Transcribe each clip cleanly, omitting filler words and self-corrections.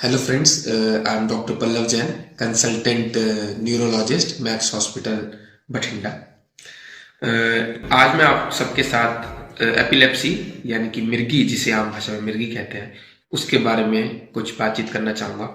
Hello friends, I am doctor Pallav Jain, consultant neurologist, Max hospital Bathinda. आज मैं आप सबके साथ एपिलेप्सी यानी कि मिर्गी, जिसे आम भाषा में मिर्गी कहते हैं, उसके बारे में कुछ बातचीत करना चाहूँगा।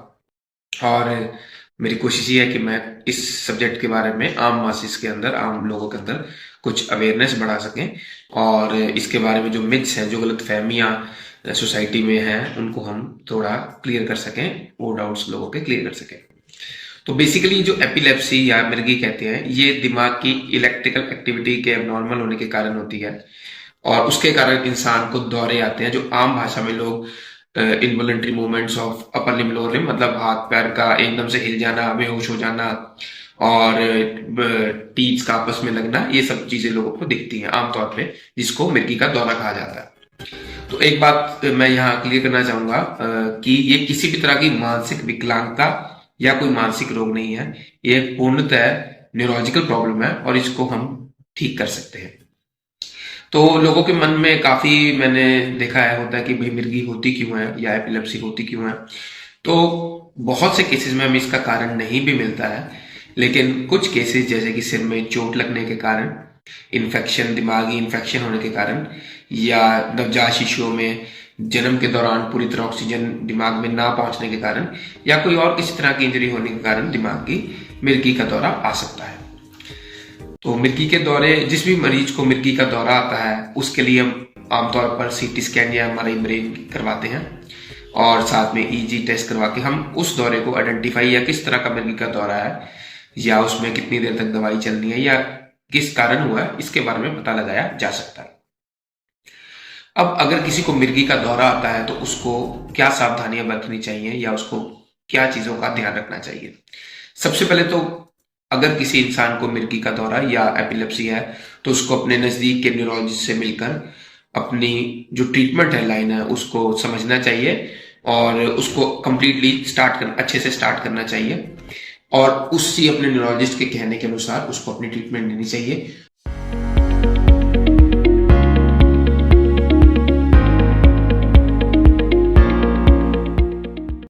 और मेरी कोशिश ये है कि मैं इस सब्जेक्ट के बारे में आम मासिस के अंदर, आम लोगों के अंदर कुछ अवेयरनेस बढ़ा सकें, और इसके बारे में जो मिथ्स हैं, जो गलत फहमियाँ सोसाइटी में हैं, उनको हम थोड़ा क्लियर कर सकें, वो डाउट्स लोगों के क्लियर कर सकें। तो बेसिकली जो एपिलेप्सी या मिर्गी कहते हैं, ये दिमाग की इलेक्ट्रिकल एक्टिविटी के एबनॉर्मल होने के कारण होती है, और उसके कारण इंसान को दौरे आते हैं, जो आम भाषा में लोग involuntary movements of upper limb lower limb, मतलब हाथ पैर का एकदम से हिल जाना, बेहोश हो जाना, और टीथ का आपस में लगना, ये सब चीजें लोगों को दिखती हैं आमतौर पे, जिसको मिर्गी का दौरा कहा जाता है। तो एक बात मैं यहाँ क्लियर करना चाहूंगा कि ये किसी भी तरह की मानसिक विकलांगता या कोई मानसिक रोग नहीं है। ये पूर्णतः न्यूरोलॉजिकल प्रॉब्लम है, और इसको हम ठीक कर सकते हैं। तो लोगों के मन में काफी मैंने देखा है होता है कि भाई मिर्गी होती क्यों है या एपिलेप्सी होती क्यों है। तो बहुत से केसेस में हमें इसका कारण नहीं भी मिलता है, लेकिन कुछ केसेस जैसे कि सिर में चोट लगने के कारण, इन्फेक्शन, दिमागी इन्फेक्शन होने के कारण, या नवजात शिशुओं में जन्म के दौरान पूरी तरह ऑक्सीजन दिमाग में ना पहुंचने के कारण, या कोई और किसी तरह की इंजरी होने के कारण दिमाग की मिर्गी का दौरा आ सकता है। तो मिर्गी के दौरे, जिस भी मरीज को मिर्गी का दौरा आता है, उसके लिए हम आमतौर पर सीटी स्कैन या एमआरआई ब्रेन करवाते हैं, और साथ में ईजी टेस्ट करवा के हम उस दौरे को आइडेंटिफाई, या किस तरह का मिर्गी का दौरा है, या उसमें कितनी देर तक दवाई चलनी है, या किस कारण हुआ है, इसके बारे में पता लगाया जा सकता है। अब अगर किसी को मिर्गी का दौरा आता है तो उसको क्या सावधानियां बरतनी चाहिए, या उसको क्या चीजों का ध्यान रखना चाहिए। सबसे पहले तो अगर किसी इंसान को मिर्गी का दौरा या एपिलेप्सी है, तो उसको अपने नजदीक के न्यूरोलॉजिस्ट से मिलकर अपनी जो ट्रीटमेंट है, लाइन है, उसको समझना चाहिए, और उसको कंप्लीटली अच्छे से स्टार्ट करना चाहिए, और उसी अपने न्यूरोलॉजिस्ट के कहने के अनुसार उसको अपनी ट्रीटमेंट लेनी चाहिए।